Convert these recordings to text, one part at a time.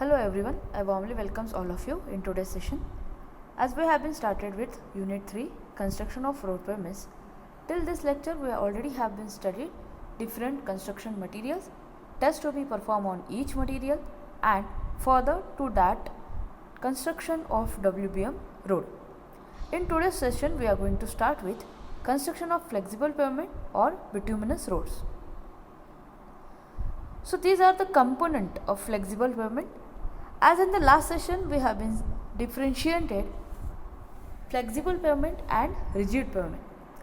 Hello everyone, I warmly welcomes all of you in today's session. As we have been started with Unit 3, Construction of Road Premise, till this lecture we already have been studied different construction materials, tests to be performed on each material, and further to that construction of WBM road. In today's session we are going to start with construction of flexible pavement or bituminous roads. So these are the component of flexible pavement. As in the last session we have been differentiated flexible pavement and rigid pavement.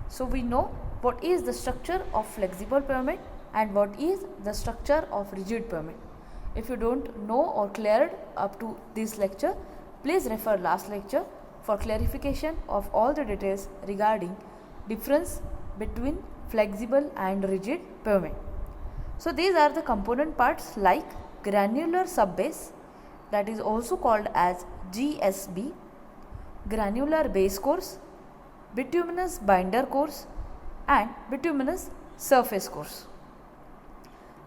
So we know what is the structure of flexible pavement and what is the structure of rigid pavement. If you don't know or cleared up to this lecture, please refer last lecture for clarification of all the details regarding difference between flexible and rigid pavement. So these are the component parts like granular subbase, that is also called as GSB, granular base course, bituminous binder course and bituminous surface course.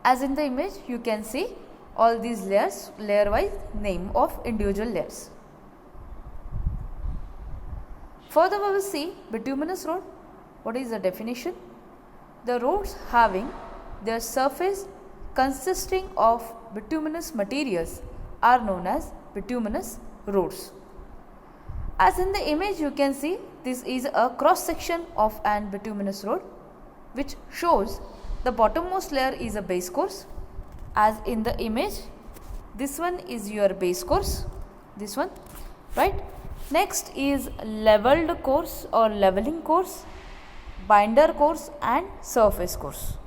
As in the image you can see all these layers, layer wise name of individual layers. Further we will see bituminous road. What is the definition? The roads having their surface consisting of bituminous materials are known as bituminous roads. As in the image you can see this is a cross section of an bituminous road which shows the bottommost layer is a base course. As in the image this one is your base course, this one, right? Next is leveled course or leveling course, binder course and surface course.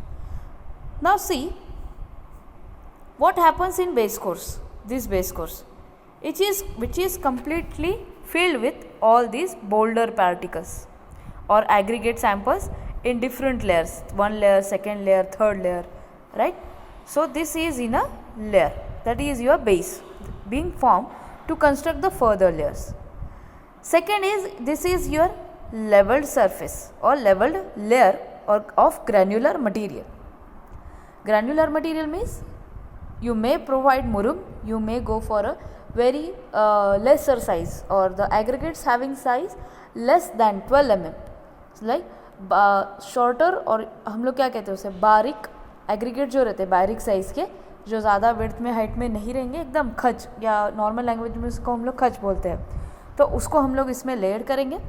Now see what happens in base course. This base course which is completely filled with all these boulder particles or aggregate samples in different layers, one layer, second layer, third layer, right? So this is in a layer, that is your base being formed to construct the further layers. Second is this is your leveled surface or leveled layer of granular material. Granular material means you may provide murum, you may go for a very lesser size or the aggregates having size less than 12 mm, like shorter और हम लोग क्या कहते हैं उसे बारीक aggregate जो रहते हैं बारीक साइज़ के जो ज़्यादा विड्थ में हाइट में नहीं रहेंगे एकदम खच या नॉर्मल लैंग्वेज में उसको हम लोग खच बोलते हैं, तो उसको हम लोग इसमें लेयर करेंगे.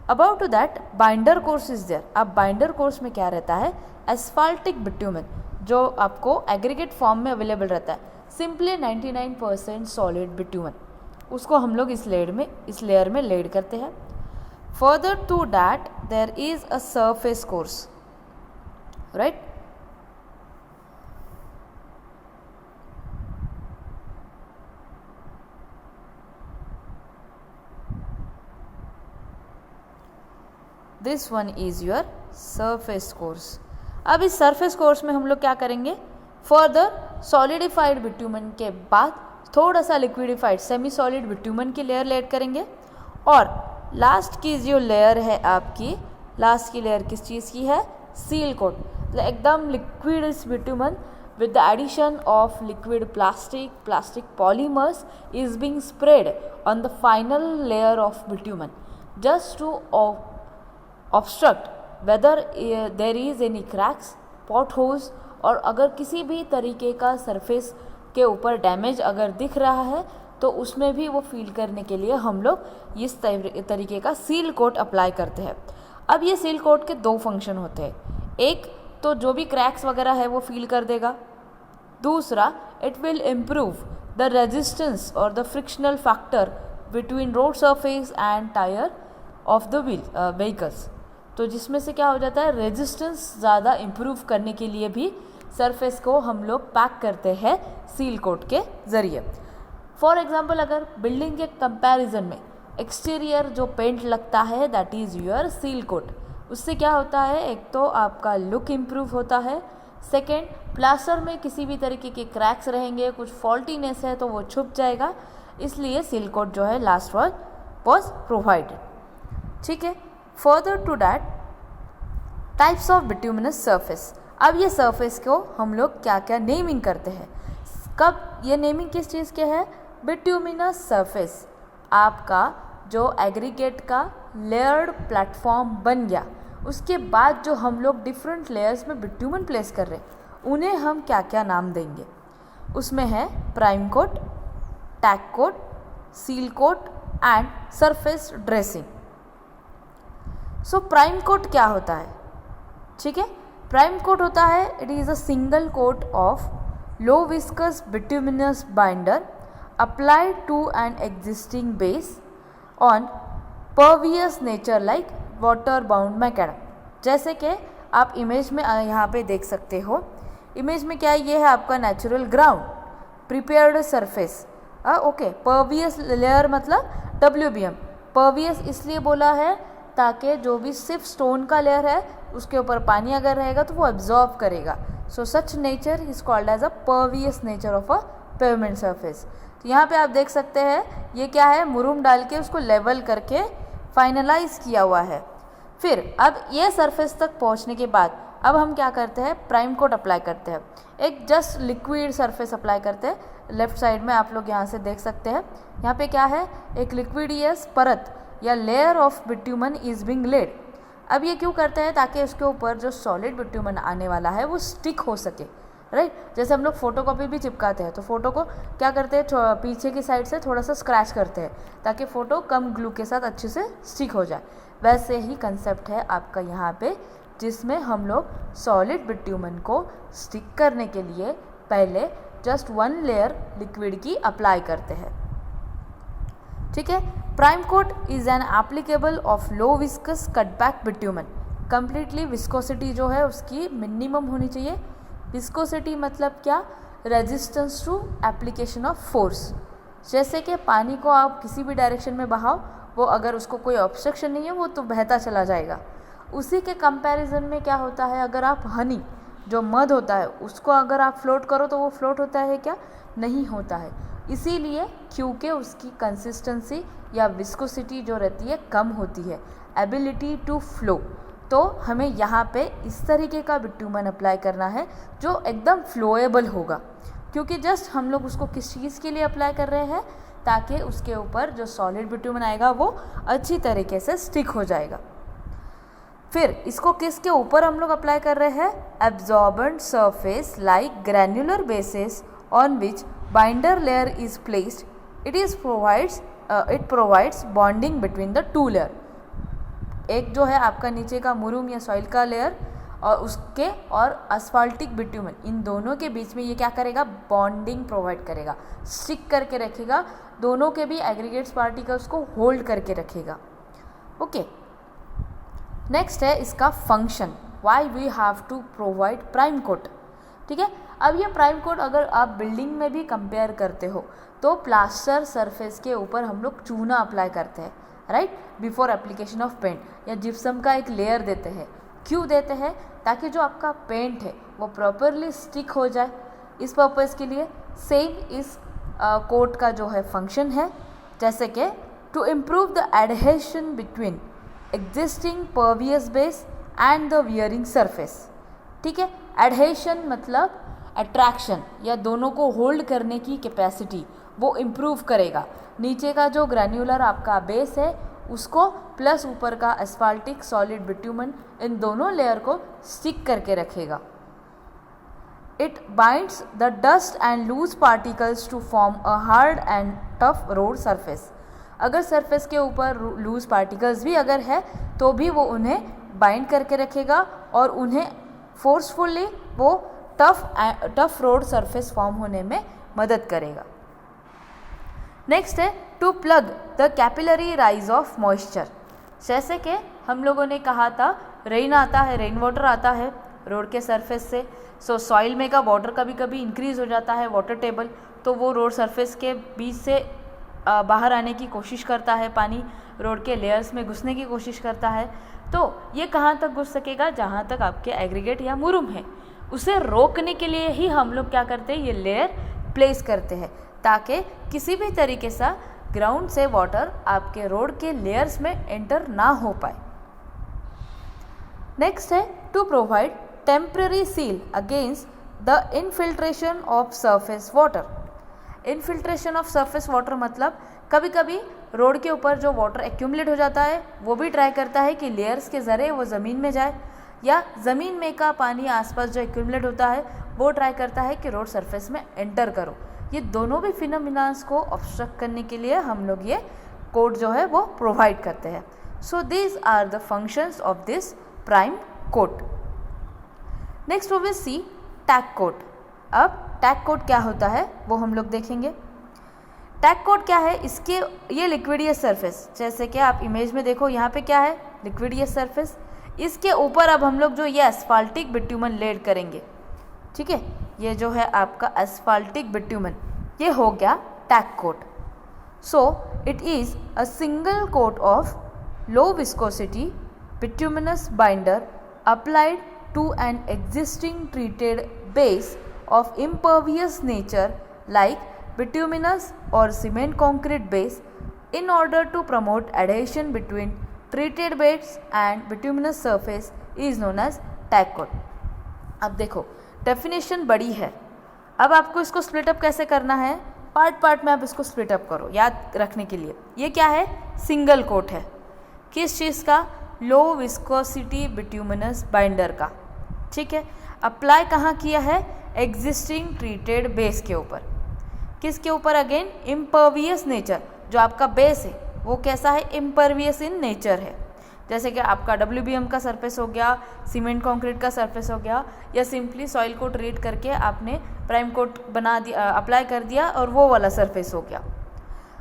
About to that binder course is there. अब बाइंडर कोर्स में क्या रहता है, एस्फाल्टिक बिट्यूमेन जो आपको एग्रीगेट फॉर्म में अवेलेबल रहता है, सिंपली 99% सॉलिड बिट्यूमेन, उसको हम लोग इस लेयर में लेड करते हैं. Further to that there is a surface course, right? This one is your surface course. अब इस सरफेस कोर्स में हम लोग क्या करेंगे, फर्दर सॉलिडिफाइड बिट्यूमन के बाद थोड़ा सा लिक्विडिफाइड सेमी सॉलिड बिट्यूमन की लेयर लेड करेंगे और लास्ट की जो लेयर है आपकी, लास्ट की लेयर किस चीज़ की है, सील कोट, एकदम लिक्विड इस बिट्यूमन with the addition of liquid plastic polymers is being spread on the final layer of bitumen just to obstruct whether there is any cracks, potholes और अगर किसी भी तरीके का सरफेस के ऊपर डैमेज अगर दिख रहा है तो उसमें भी वो फील करने के लिए हम लोग इस तरीके का सील कोट अप्लाई करते हैं. अब ये सील कोट के दो फंक्शन होते हैं, एक तो जो भी क्रैक्स वगैरह है वो फील कर देगा, दूसरा it will improve the resistance और the frictional factor between road surface and tyre of the vehicles. तो जिसमें से क्या हो जाता है, रेजिस्टेंस ज़्यादा इम्प्रूव करने के लिए भी सरफेस को हम लोग पैक करते हैं सील कोट के ज़रिए. फॉर एग्जांपल अगर बिल्डिंग के कंपैरिजन में एक्सटीरियर जो पेंट लगता है that is your seal coat, उससे क्या होता है, एक तो आपका लुक इम्प्रूव होता है, सेकेंड प्लास्टर में किसी भी तरीके के क्रैक्स रहेंगे, कुछ फॉल्टीनेस है तो वो छुप जाएगा, इसलिए सील कोट जो है लास्ट वॉज प्रोवाइडेड. ठीक है. Further to that types of bituminous surface. अब ये सरफेस को हम लोग क्या क्या नेमिंग करते हैं, कब ये नेमिंग किस चीज़ के है, बिट्यूमिनस सरफेस आपका जो एग्रीगेट का लेयर्ड प्लेटफॉर्म बन गया, उसके बाद जो हम लोग डिफरेंट लेयर्स में बिट्यूमन प्लेस कर रहे हैं उन्हें हम क्या क्या नाम देंगे? उसमें है prime coat, tag coat, seal coat and surface dressing. So prime coat क्या होता है? ठीक है, प्राइम कोट होता है, it is a single coat of low viscous bituminous binder applied to an existing base on pervious nature like water bound macadam. जैसे कि आप इमेज में यहाँ पे देख सकते हो, इमेज में क्या है, ये है आपका natural ground prepared surface. Okay, pervious layer मतलब WBM। परवियस इसलिए बोला है ताकि जो भी सिर्फ स्टोन का लेयर है उसके ऊपर पानी अगर रहेगा तो वो एब्जॉर्ब करेगा। So such nature is called as a pervious nature of a pavement surface. तो यहाँ पे आप देख सकते हैं ये क्या है, मुरूम डाल के उसको लेवल करके फाइनलाइज किया हुआ है। फिर अब ये सरफेस तक पहुँचने के बाद अब हम क्या करते हैं, प्राइम कोट अप्लाई करते हैं। एक जस्ट लिक्विड सरफेस अप्लाई करते हैं। लेफ्ट साइड में आप लोग यहाँ से देख सकते हैं, यहाँ पे क्या है, एक लिक्विडियस परत या layer of bitumen is being laid. अब ये क्यों करते हैं? ताकि उसके ऊपर जो सॉलिड बिट्यूमन आने वाला है वो स्टिक हो सके, राइट। जैसे हम लोग फोटोकॉपी भी चिपकाते हैं तो फोटो को क्या करते हैं, पीछे की साइड से थोड़ा सा स्क्रैच करते हैं ताकि फ़ोटो कम ग्लू के साथ अच्छे से स्टिक हो जाए। वैसे ही कंसेप्ट है आपका यहाँ पे, जिसमें हम लोग सॉलिड बिट्यूमन को स्टिक करने के लिए पहले जस्ट 1 लेयर लिक्विड की अप्लाई करते हैं। ठीक है, prime coat is an applicable of low viscous cutback bitumen. Completely viscosity जो है उसकी मिनिमम होनी चाहिए। विस्कोसिटी मतलब क्या, resistance to application of force. जैसे कि पानी को आप किसी भी डायरेक्शन में बहाओ, वो अगर उसको कोई ऑब्स्ट्रक्शन नहीं है वो तो बहता चला जाएगा। उसी के कंपैरिजन में क्या होता है, अगर आप हनी जो मध होता है उसको अगर आप फ्लोट करो तो वो फ्लोट होता है क्या, नहीं होता है। इसीलिए क्योंकि उसकी कंसिस्टेंसी या विस्कोसिटी जो रहती है कम होती है, एबिलिटी टू फ्लो। तो हमें यहाँ पे इस तरीके का बिट्यूमन अप्लाई करना है जो एकदम फ्लोएबल होगा, क्योंकि जस्ट हम लोग उसको किस चीज़ के लिए अप्लाई कर रहे हैं, ताकि उसके ऊपर जो सॉलिड बिट्यूमन आएगा वो अच्छी तरीके से स्टिक हो जाएगा। फिर इसको किसके ऊपर हम लोग अप्लाई कर रहे हैं, absorbent surface like granular basis on which binder layer is placed. It provides bonding between the 2 layer. एक जो है आपका नीचे का मुरूम या सॉइल का लेयर और उसके और अस्फाल्टिक बिट्यूमन, इन दोनों के बीच में ये क्या करेगा, बॉन्डिंग प्रोवाइड करेगा, स्टिक करके रखेगा, दोनों के भी एग्रीगेट्स पार्टिकल्स को होल्ड करके रखेगा। ओके, नेक्स्ट है इसका function, why we have to provide prime coat. ठीक है, अब ये प्राइम कोट अगर आप बिल्डिंग में भी कंपेयर करते हो तो प्लास्टर सरफेस के ऊपर हम लोग चूना अप्लाई करते हैं, right, before application of paint, या जिप्सम का एक लेयर देते हैं। क्यों देते हैं, ताकि जो आपका पेंट है वो प्रॉपरली स्टिक हो जाए। इस पर्पज़ के लिए सेम इस कोट का जो है फंक्शन है, जैसे कि to improve the adhesion between existing pervious base and the wearing surface. ठीक है, एडहेशन मतलब अट्रैक्शन या दोनों को होल्ड करने की कैपेसिटी वो इम्प्रूव करेगा। नीचे का जो ग्रैन्युलर आपका बेस है उसको प्लस ऊपर का एस्फाल्टिक सॉलिड बिट्यूमन, इन दोनों लेयर को स्टिक करके रखेगा। It binds the dust and loose particles to form a hard and tough road surface. अगर सरफेस के ऊपर लूज पार्टिकल्स भी अगर है तो भी वो उन्हें बाइंड करके रखेगा और उन्हें फोर्सफुली वो टफ रोड सरफेस फॉर्म होने में मदद करेगा। नेक्स्ट है to plug the capillary rise of moisture. जैसे कि हम लोगों ने कहा था रेन आता है, रेन वाटर आता है रोड के सरफेस से, सो सॉइल में का वाटर कभी कभी इंक्रीज हो जाता है, वाटर टेबल, तो वो रोड सरफेस के बीच से बाहर आने की कोशिश करता है, पानी रोड के लेयर्स में घुसने की कोशिश करता है। तो ये कहाँ तक घुस सकेगा, जहाँ तक आपके एग्रीगेट या मुरूम है। उसे रोकने के लिए ही हम लोग क्या करते हैं, ये लेयर प्लेस करते हैं, ताकि किसी भी तरीके से ग्राउंड से वाटर आपके रोड के लेयर्स में एंटर ना हो पाए। नेक्स्ट है to provide temporary seal against the infiltration of surface water. Infiltration of surface water मतलब कभी कभी रोड के ऊपर जो वाटर एक्यूमुलेट हो जाता है वो भी ट्राई करता है कि लेयर्स के ज़रिए वो ज़मीन में जाए, या ज़मीन में का पानी आसपास जो एक्यूमुलेट होता है वो ट्राई करता है कि रोड सरफेस में एंटर करो। ये दोनों भी फिनोमिनास को ऑब्स्ट्रक्ट करने के लिए हम लोग ये कोट जो है वो प्रोवाइड करते हैं। So these are the functions of this prime coat. Next we will see tag coat. अब टैग कोट क्या होता है वो हम लोग देखेंगे। टैग कोट क्या है, इसके ये लिक्विडियस सरफेस, जैसे कि आप इमेज में देखो यहाँ पे क्या है, लिक्विडियस सरफेस, इसके ऊपर अब हम लोग जो ये एस्फाल्टिक बिट्यूमन लेड करेंगे, ठीक है, ये जो है आपका एस्फाल्टिक बिट्यूमन, ये हो गया tag coat. So it is a single coat of low viscosity bituminous binder applied to an existing treated base of impervious nature like bituminous or cement concrete base in order to promote adhesion between treated beds and bituminous surface is known as tag coat। अब देखो definition बड़ी है, अब आपको इसको split up कैसे करना है, पार्ट पार्ट में आप इसको स्प्लिट अप करो याद रखने के लिए। ये क्या है, सिंगल कोट है, किस चीज़ का, लो विस्कोसिटी बिट्यूमिनस बाइंडर का, ठीक है। अप्लाई कहाँ किया है, एग्जिस्टिंग ट्रीटेड बेस के ऊपर, किसके ऊपर, अगेन इम्पर्वियस नेचर, जो आपका बेस है वो कैसा है, इम्पर्वियस इन नेचर है, जैसे कि आपका WBM का सरफेस हो गया, सीमेंट कंक्रीट का सरफेस हो गया, या सिंपली सॉइल को ट्रीट करके आपने प्राइम कोट बना दिया, अप्लाई कर दिया और वो वाला सरफेस हो गया।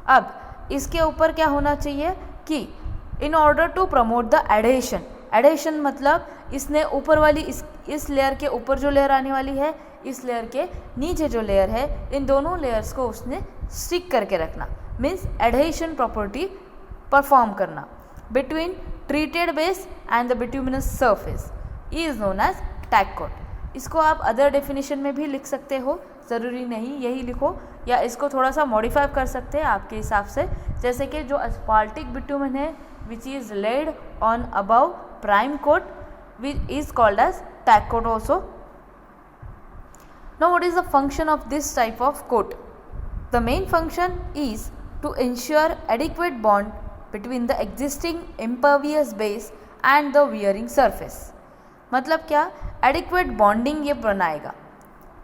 अब इसके ऊपर क्या होना चाहिए कि in order to promote the adhesion, adhesion मतलब इसने ऊपर वाली इस लेयर के ऊपर जो लेयर आने वाली है, इस लेयर के नीचे जो लेयर है, इन दोनों लेयर्स को उसने स्टिक करके रखना, मीन्स एडेशन प्रॉपर्टी परफॉर्म करना between treated base and the bituminous surface is known as tag coat. इसको आप अदर डेफिनेशन में भी लिख सकते हो, ज़रूरी नहीं यही लिखो, या इसको थोड़ा सा मॉडिफाई कर सकते हैं आपके हिसाब से, जैसे कि जो एस्फाल्टिक बिट्यूमन है which is laid on above prime coat which is called as tag coat also. Now what is the function of this type of coat? The main function is to ensure adequate bond between the existing impervious base and the wearing surface। मतलब क्या, adequate bonding ये बनाएगा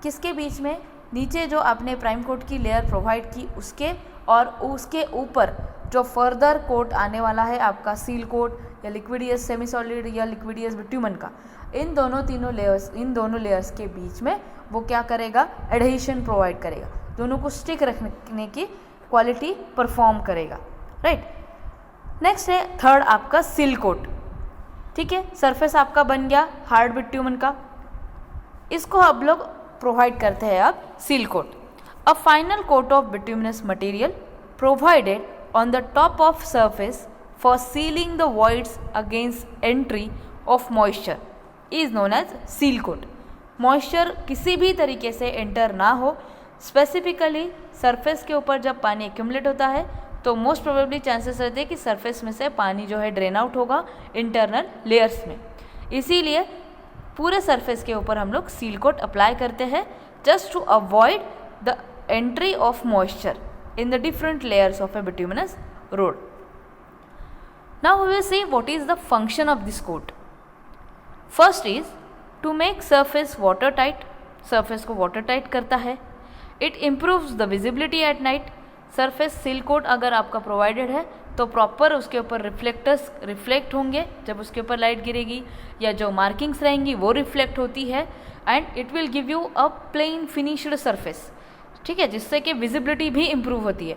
किसके बीच में, नीचे जो आपने prime coat की लेयर प्रोवाइड की उसके और उसके ऊपर जो फर्दर कोट आने वाला है आपका सील कोट या लिक्विडियस सेमी सॉलिड या लिक्विडियस बिट्यूमन का, इन दोनों लेयर्स के बीच में वो क्या करेगा, एडहेशन प्रोवाइड करेगा, दोनों को स्टिक रखने की क्वालिटी परफॉर्म करेगा, राइट। नेक्स्ट है थर्ड आपका सील कोट, ठीक है, सरफेस आपका बन गया हार्ड बिट्यूमन का, इसको आप लोग प्रोवाइड करते हैं अब seal coat, a final coat of bituminous material provided on the top of surface for sealing the voids against entry of moisture is known as seal coat। Moisture किसी भी तरीके से एंटर ना हो, स्पेसिफिकली सरफेस के ऊपर जब पानी एक्यूमुलेट होता है तो मोस्ट प्रोबेबली चांसेस रहते हैं कि सरफेस में से पानी जो है ड्रेन आउट होगा इंटरनल लेयर्स में, इसीलिए पूरे सरफेस के ऊपर हम लोग सील कोट अप्लाई करते हैं just to avoid the entry of moisture in the different layers of a bituminous road. Now we will see what is the function of this coat. First is to make surface watertight, surface को watertight करता है, it improves the visibility at night, surface seal coat अगर आपका provided है तो proper उसके ऊपर reflectors reflect होंगे जब उसके ऊपर लाइट गिरेगी, या जो मार्किंग्स रहेंगी वो रिफ्लेक्ट होती है, and it will give you a plain finished surface, ठीक है, जिससे कि विजिबिलिटी भी इम्प्रूव होती है।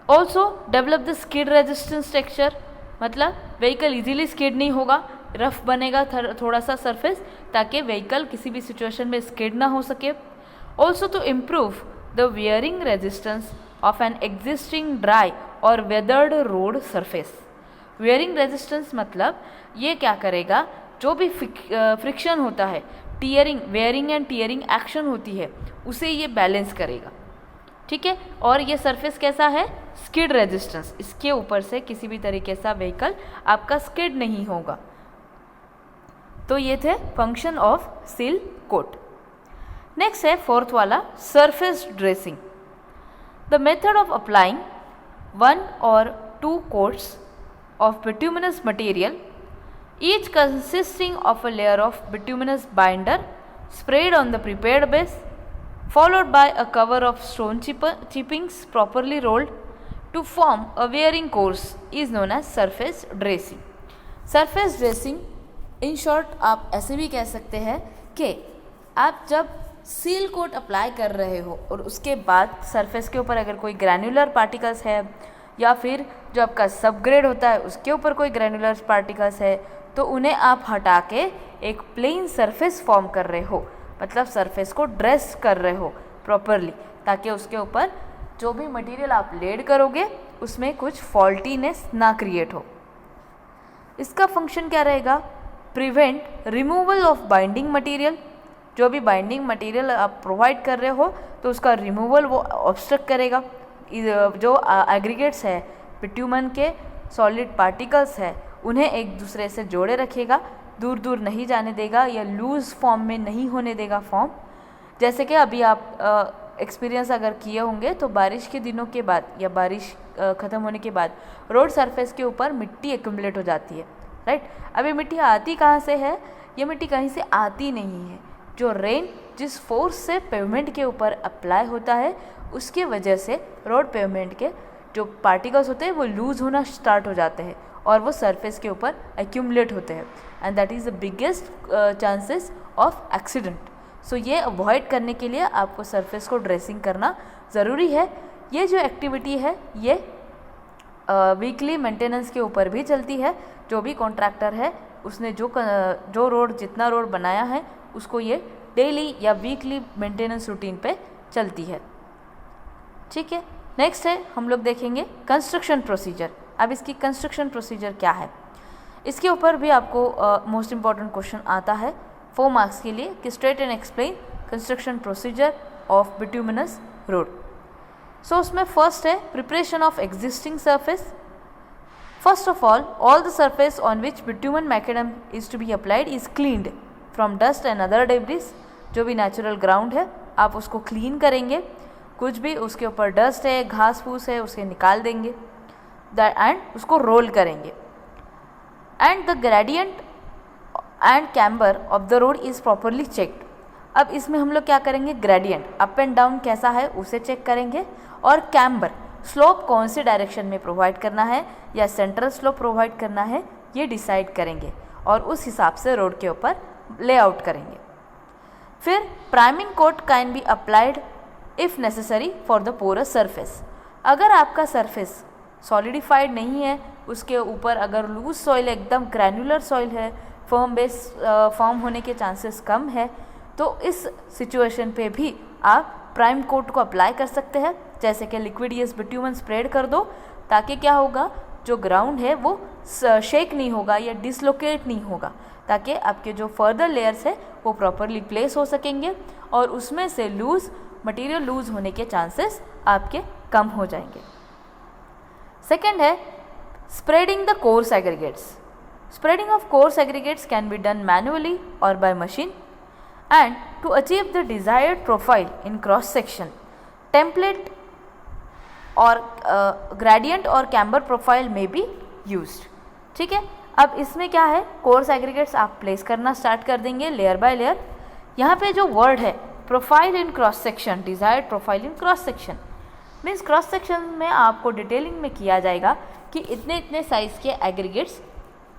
Also develop the skid resistance texture, मतलब व्हीकल इजीली स्किड नहीं होगा, रफ बनेगा थोड़ा सा सरफेस ताकि व्हीकल किसी भी सिचुएशन में स्किड ना हो सके। Also to improve the wearing resistance of an existing dry और weathered road surface. Wearing resistance मतलब ये क्या करेगा, जो भी फ्रिक्शन होता है, tearing, wearing and tearing action होती है, उसे ये बैलेंस करेगा, ठीक है। और ये सरफेस कैसा है, स्किड रेजिस्टेंस, इसके ऊपर से किसी भी तरीके से व्हीकल आपका स्किड नहीं होगा। तो ये थे function of seal coat. Next है फोर्थ वाला surface dressing. The method of applying 1 or 2 coats of bituminous material, each consisting of a layer of bituminous binder sprayed on the prepared base, followed by a cover of stone chippings properly rolled to form a wearing course, is known as surface dressing. Surface dressing in short आप ऐसे भी कह सकते हैं कि आप जब seal coat apply कर रहे हो और उसके बाद सरफेस के ऊपर अगर कोई ग्रैन्युलर पार्टिकल्स है या फिर जो आपका सबग्रेड होता है उसके ऊपर कोई ग्रैन्युलर पार्टिकल्स है तो उन्हें आप हटा के एक प्लेन सरफेस फॉर्म कर रहे हो, मतलब सरफेस को ड्रेस कर रहे हो प्रॉपरली, ताकि उसके ऊपर जो भी मटेरियल आप लेड करोगे उसमें कुछ फॉल्टीनेस ना क्रिएट हो। इसका फंक्शन क्या रहेगा? Prevent removal of binding material. जो भी बाइंडिंग मटेरियल आप प्रोवाइड कर रहे हो तो उसका रिमूवल वो ऑब्स्ट्रक्ट करेगा। जो एग्रीगेट्स है, बिट्यूमन के सॉलिड पार्टिकल्स है, उन्हें एक दूसरे से जोड़े रखेगा, दूर दूर नहीं जाने देगा या लूज़ फॉर्म में नहीं होने देगा फॉर्म। जैसे कि अभी आप एक्सपीरियंस अगर किए होंगे तो बारिश के दिनों के बाद या बारिश ख़त्म होने के बाद रोड सरफेस के ऊपर मिट्टी एक्यूमुलेट हो जाती है, राइट। अभी मिट्टी आती कहाँ से है? ये मिट्टी कहीं से आती नहीं है। जो रेन जिस फोर्स से पेवमेंट के ऊपर अप्लाई होता है उसके वजह से रोड पेवमेंट के जो पार्टिकल्स होते हैं वो लूज़ होना स्टार्ट हो जाते हैं और वो सरफेस के ऊपर एक्यूमुलेट होते हैं, and that is the biggest chances of accident. So ये अवॉइड करने के लिए आपको सरफेस को ड्रेसिंग करना ज़रूरी है। ये जो एक्टिविटी है ये वीकली मेंटेनेंस के ऊपर भी चलती है। जो भी कॉन्ट्रैक्टर है उसने जो रोड जितना रोड बनाया है उसको ये डेली या वीकली मेंटेनेंस रूटीन पे चलती है, ठीक है। नेक्स्ट है हम लोग देखेंगे कंस्ट्रक्शन प्रोसीजर। अब इसकी कंस्ट्रक्शन प्रोसीजर क्या है, इसके ऊपर भी आपको मोस्ट इम्पॉर्टेंट क्वेश्चन आता है 4 मार्क्स के लिए कि state and explain construction procedure of bituminous road. So उसमें फर्स्ट है preparation of existing surface. First of all the surface on which bitumen macadam is to be applied is cleaned from dust and other debris. जो भी natural ground है आप उसको clean करेंगे, कुछ भी उसके ऊपर डस्ट है, घास फूस है, उसे निकाल देंगे एंड उसको रोल करेंगे। And the gradient and camber of the road is properly checked. अब इसमें हम लोग क्या करेंगे? ग्रेडियंट अप एंड डाउन कैसा है उसे चेक करेंगे, और कैम्बर स्लोप कौन से डायरेक्शन में प्रोवाइड करना है या सेंट्रल स्लोप प्रोवाइड करना है ये डिसाइड करेंगे और उस हिसाब से रोड के ऊपर लेआउट करेंगे। फिर priming coat can be applied if necessary for the porous surface. अगर आपका सरफेस सॉलिडिफाइड नहीं है, उसके ऊपर अगर लूज सॉइल एकदम ग्रैन्युलर सॉइल है, फर्म बेस फॉर्म होने के चांसेस कम है, तो इस सिचुएशन पे भी आप प्राइम कोट को अप्लाई कर सकते हैं। जैसे कि लिक्विडियस बिट्यूमन स्प्रेड कर दो, ताकि क्या होगा, जो ग्राउंड है वो शेक नहीं होगा या डिसलोकेट नहीं होगा, ताकि आपके जो फर्दर लेयर्स है वो प्रॉपरली प्लेस हो सकेंगे और उसमें से मटेरियल लूज होने के चांसेस आपके कम हो जाएंगे। सेकेंड है spreading the coarse aggregates. Spreading of coarse aggregates can be done manually और by machine, and to achieve the desired profile in cross section, template or gradient or camber profile may be used, ठीक है। अब इसमें क्या है, course aggregates आप place करना start कर देंगे लेयर बाय लेयर। यहाँ पे जो वर्ड है profile in cross section, desired profile in cross section means cross section में आपको डिटेलिंग में किया जाएगा कि इतने इतने साइज़ के एग्रीगेट्स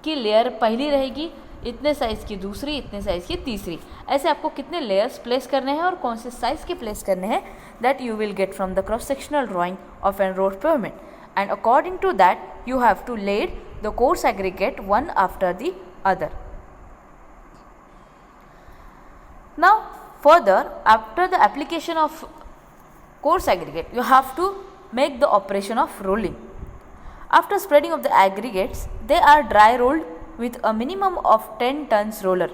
की लेयर पहली रहेगी, इतने साइज़ की दूसरी, इतने साइज़ की तीसरी, ऐसे आपको कितने लेयर्स प्लेस करने हैं और कौन से साइज़ के प्लेस करने हैं, that you will get from the cross sectional drawing of an road pavement, and according to that you have to lay the coarse aggregate one after the other. Now further, after the application of coarse aggregate, you have to make the operation of rolling. After spreading of the aggregates, they are dry rolled with a minimum of 10 tons roller.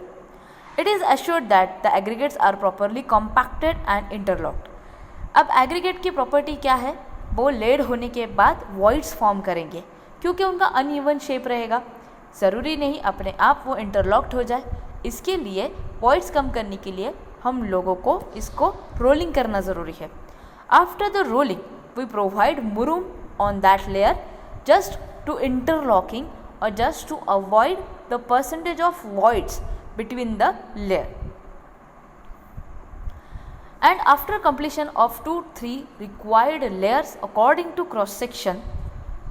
It is assured that the aggregates are properly compacted and interlocked. अब aggregate की property क्या है, वो lead होने के बाद voids form करेंगे, क्योंकि उनका अनइवन शेप रहेगा, ज़रूरी नहीं अपने आप वो इंटरलॉक्ड हो जाए। इसके लिए वॉइड्स कम करने के लिए हम लोगों को इसको रोलिंग करना ज़रूरी है. After the rolling we provide murum on that layer just to interlocking or just to avoid the percentage of voids between the layer. And after completion of 2-3 required layers according to cross section,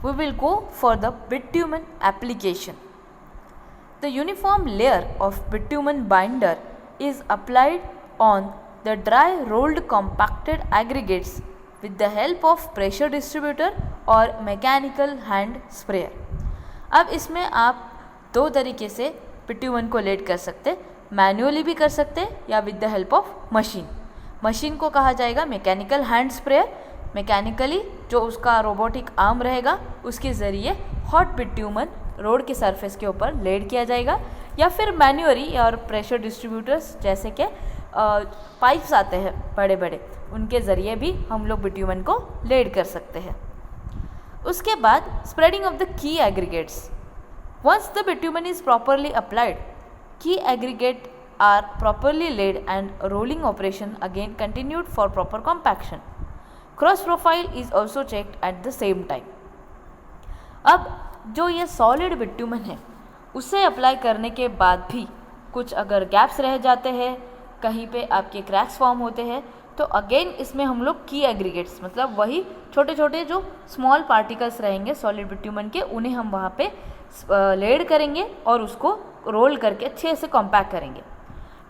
we will go for the bitumen application. The uniform layer of bitumen binder is applied on the dry rolled compacted aggregates with the help of pressure distributor or mechanical hand sprayer. अब इसमें आप दो तरीके से बिट्यूमन को lead कर सकते, manually भी कर सकते या with the help of machine. Machine को कहा जाएगा मैकेनिकल हैंड स्प्रेयर. मैकेनिकली जो उसका रोबोटिक आर्म रहेगा उसके ज़रिए हॉट बिट्यूमन रोड के सरफेस के ऊपर लेड किया जाएगा, या फिर मैन्युअली और प्रेशर डिस्ट्रीब्यूटर्स जैसे कि पाइप्स आते हैं बड़े बड़े, उनके ज़रिए भी हम लोग बिट्यूमन को लेड कर सकते हैं. उसके बाद spreading of the key aggregates. Once the bitumen is properly applied, key aggregate are properly laid and rolling operation again continued for proper compaction. Cross profile is also checked at the same time. अब जो ये solid बिट्यूमन है उसे apply करने के बाद भी कुछ अगर गैप्स रह जाते हैं, कहीं पे आपके क्रैक्स फॉर्म होते हैं, तो अगेन इसमें हम लोग की एग्रीगेट्स मतलब वही छोटे छोटे जो स्मॉल पार्टिकल्स रहेंगे सॉलिड बिट्यूमन के, उन्हें हम वहाँ पे लेड करेंगे और उसको रोल करके अच्छे से कॉम्पैक्ट करेंगे.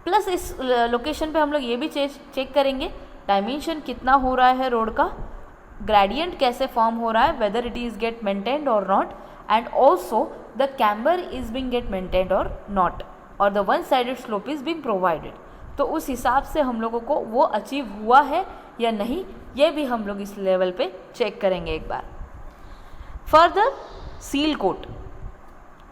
प्लस इस लोकेशन पे हम लोग ये भी चेक करेंगे डायमेंशन कितना हो रहा है रोड का, ग्रेडियंट कैसे फॉर्म हो रहा है, whether it is get maintained और not, and also the camber is being get maintained और नॉट, और the one sided slope is being provided. तो उस हिसाब से हम लोगों को वो अचीव हुआ है या नहीं, ये भी हम लोग इस लेवल पे चेक करेंगे एक बार. Further seal coat.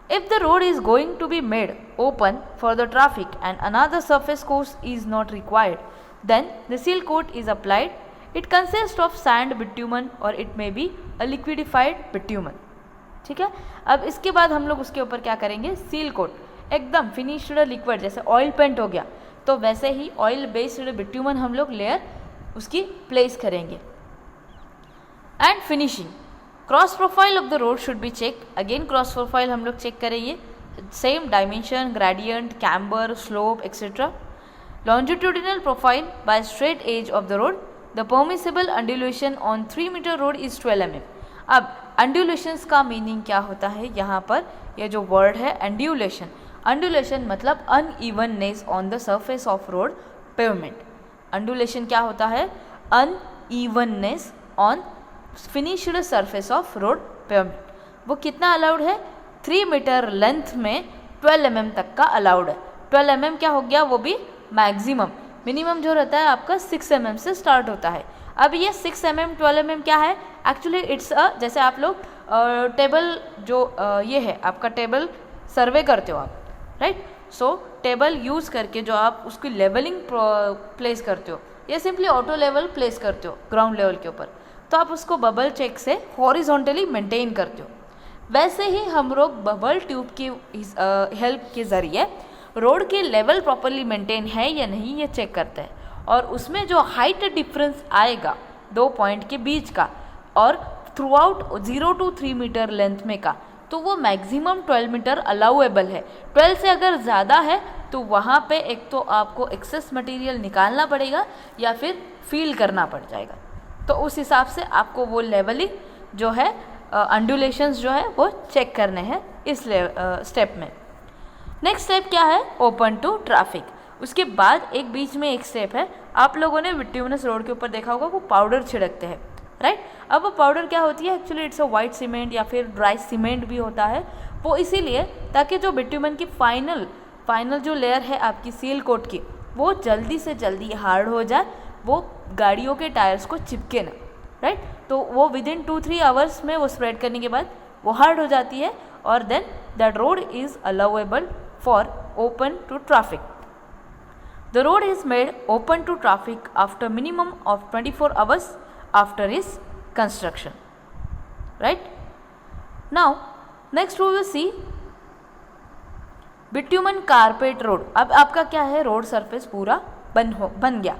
If the road is going to be made open for the traffic and another surface course is not required, then the seal coat is applied. It consist of sand bitumen और it may be a liquidified bitumen. ठीक है. अब इसके बाद हम लोग उसके ऊपर क्या करेंगे, सील कोट एकदम फिनिश्ड लिक्विड, जैसे ऑयल पेंट हो गया तो वैसे ही ऑयल बेस्ड बिट्यूमन हम लोग लेयर उसकी प्लेस करेंगे. And finishing. Cross profile of the road should be check. Again cross profile हम लोग चेक करेंगे, same dimension, gradient, camber, slope etcetera. Longitudinal profile by straight edge of the road. The permissible undulation on 3 metre road is 12 mm. अब अंडुलेशंस का meaning क्या होता है, यहाँ पर ये जो वर्ड है अंडुलेशन, अंडुलेशन मतलब unevenness on the surface of road pavement. Undulation क्या होता है, unevenness on finished surface of road pavement. वो कितना अलाउड है, 3 मीटर लेंथ में 12 mm तक का अलाउड है. 12 mm क्या हो गया, वो भी मैक्सिमम. मिनिमम जो रहता है आपका 6 mm से स्टार्ट होता है. अब ये 6 mm 12 mm क्या है, एक्चुअली इट्स जैसे आप लोग टेबल जो ये है आपका टेबल सर्वे करते हो आप, राइट. सो टेबल यूज़ करके जो आप उसकी लेवलिंग प्लेस करते हो या सिंपली ऑटो लेवल प्लेस करते हो ग्राउंड लेवल के ऊपर, तो आप उसको बबल चेक से हॉरिजॉन्टली मेंटेन करते हो. वैसे ही हम लोग बबल ट्यूब की हेल्प के ज़रिए रोड के लेवल प्रॉपरली मेंटेन है या नहीं ये चेक करते हैं, और उसमें जो हाइट डिफरेंस आएगा 2 पॉइंट के बीच का और throughout 0 to 3 metre length में का, तो वो मैक्सिमम 12 मीटर अलाउएबल है. 12 से अगर ज़्यादा है तो वहाँ पे एक तो आपको एक्सेस मटेरियल निकालना पड़ेगा या फिर फील करना पड़ जाएगा. तो उस हिसाब से आपको वो लेवलिंग जो है अंडुलेशंस जो है वो चेक करने हैं इस स्टेप में. नेक्स्ट स्टेप क्या है, ओपन टू ट्रैफिक. उसके बाद एक बीच में एक स्टेप है, आप लोगों ने बिट्यूमिनस रोड के ऊपर देखा होगा वो पाउडर छिड़कते हैं, राइट. अब वो पाउडर क्या होती है, actually it's a white cement या फिर ड्राई सीमेंट भी होता है. वो इसीलिए ताकि जो बिट्यूमन की फाइनल जो लेयर है आपकी सील कोट की वो जल्दी से जल्दी हार्ड हो जाए, वो गाड़ियों के टायर्स को चिपके ना, राइट. तो वो विदिन 2-3 आवर्स में वो स्प्रेड करने के बाद वो हार्ड हो जाती है और then that road is allowable for open to traffic. The road is made open to traffic after minimum of 24 hours after its construction, right. Now next we will see bitumen carpet road. अब आपका क्या है, road surface पूरा बन गया,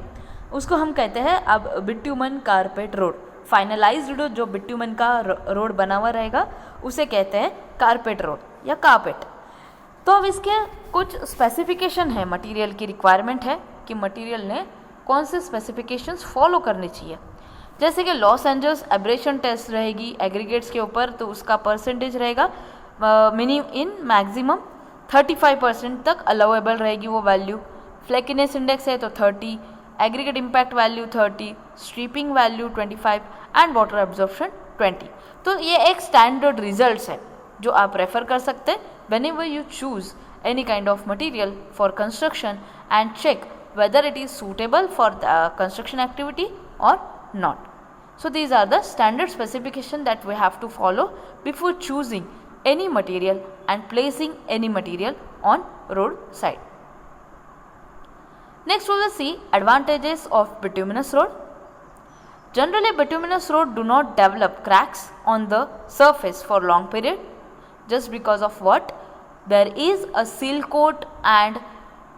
उसको हम कहते हैं अब बिट्यूमन कारपेट रोड। फाइनलाइज्ड जो बिट्यूमन का रोड बना हुआ रहेगा उसे कहते हैं कारपेट रोड या कारपेट। तो अब इसके कुछ स्पेसिफिकेशन है, मटेरियल की रिक्वायरमेंट है कि मटेरियल ने कौन से स्पेसिफिकेशंस फॉलो करने चाहिए। जैसे कि लॉस एंजल्स एब्रेशन टेस्ट रहेगी एग्रीगेट्स के ऊपर, तो उसका परसेंटेज रहेगा मैक्सिमम 35% तक अलाउेबल रहेगी वो वैल्यू। फ्लैकीनेस इंडेक्स है तो 30, aggregate impact value 30, stripping value 25 and water absorption 20। तो ये एक स्टैंडर्ड रिजल्ट्स है जो आप रेफर कर सकते हैं whenever you choose any kind of material for construction and check whether it is suitable for the construction activity or not. So these are the standard specification that we have to follow before choosing any material and placing any material on road side. Next we will see advantages of bituminous road. Generally bituminous road do not develop cracks on the surface for long period, just because of what? There is a seal coat and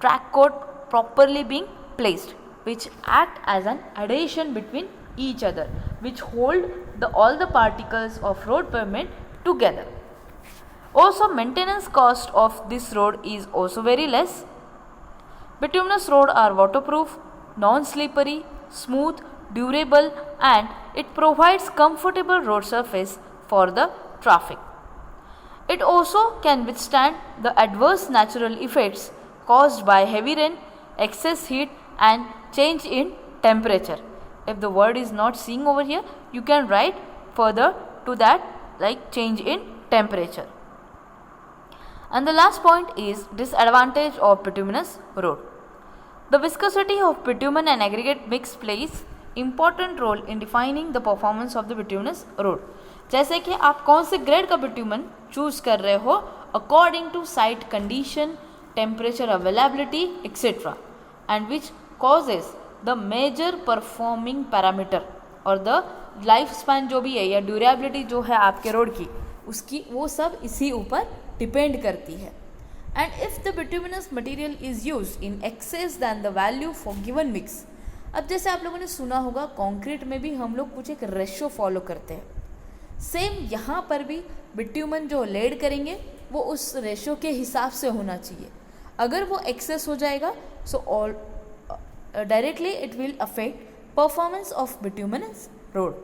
track coat properly being placed, which act as an adhesion between each other, which hold all the particles of road pavement together. Also maintenance cost of this road is also very less. Bituminous road are waterproof, non-slippery, smooth, durable, and it provides comfortable road surface for the traffic. It also can withstand the adverse natural effects caused by heavy rain, excess heat and change in temperature. If the word is not seen over here, you can write further to that like change in temperature. And the last point is disadvantage of bituminous road. The viscosity of bitumen and aggregate mix plays important role in defining the performance of the bituminous road. जैसे कि आप कौन से grade का बिट्यूमन choose कर रहे हो according to site condition, temperature availability etcetera, and which causes the major performing parameter और द लाइफ स्पैन जो भी है या ड्यूरेबिलिटी जो है आपके रोड की, उसकी वो सब इसी ऊपर डिपेंड करती है. And if the bituminous material is used in excess than the value for given mix. अब जैसे आप लोगों ने सुना होगा कंक्रीट में भी हम लोग कुछ एक रेशो फॉलो करते हैं, सेम यहाँ पर भी बिट्यूमन जो लेड करेंगे वो उस रेशो के हिसाब से होना चाहिए. अगर वो एक्सेस हो जाएगा so all directly it will affect performance of bituminous road.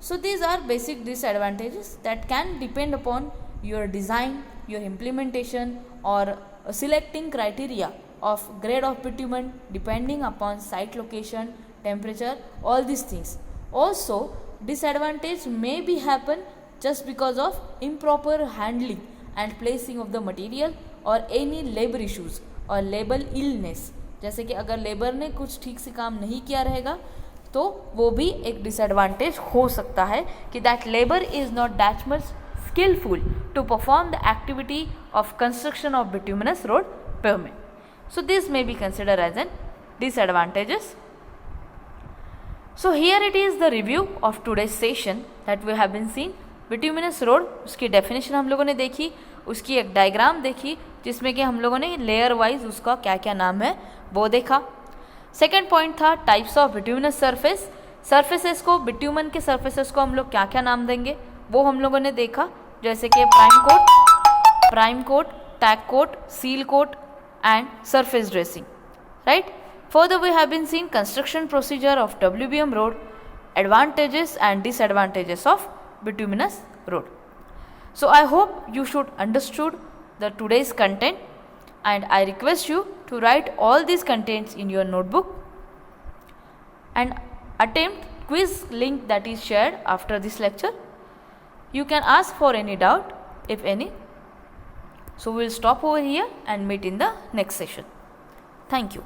So these are basic disadvantages that can depend upon your design, your implementation और selecting criteria of grade of bitumen depending upon site location, temperature, all these things. Also disadvantage may be happen just because of improper handling and placing of the material or any labor issues or labor illness. जैसे कि अगर labour ने कुछ ठीक से काम नहीं किया रहेगा तो वो भी एक डिसएडवांटेज हो सकता है कि that labour is not that much skillful to perform the activity of construction of bituminous road pavement. So this may be considered as an disadvantages. So here it is the review of today's session that we have been seen. Bituminous road उसकी definition हम लोगों ने देखी, उसकी एक diagram देखी जिसमें कि हम लोगों ने लेयर वाइज उसका क्या क्या नाम है वो देखा. सेकेंड पॉइंट था types of bituminous surface. Surfaces को, बिट्यूमन के सरफेसेस को हम लोग क्या क्या नाम देंगे वो हम लोगों ने देखा, जैसे कि prime coat, tag coat, seal coat and surface dressing, right. Further we have been seeing construction procedure of WBM road, advantages and disadvantages of bituminous road. So I hope you should understood the today's content and I request you to write all these contents in your notebook and attempt quiz link that is shared after this lecture. You can ask for any doubt if any. So we will stop over here and meet in the next session. Thank you.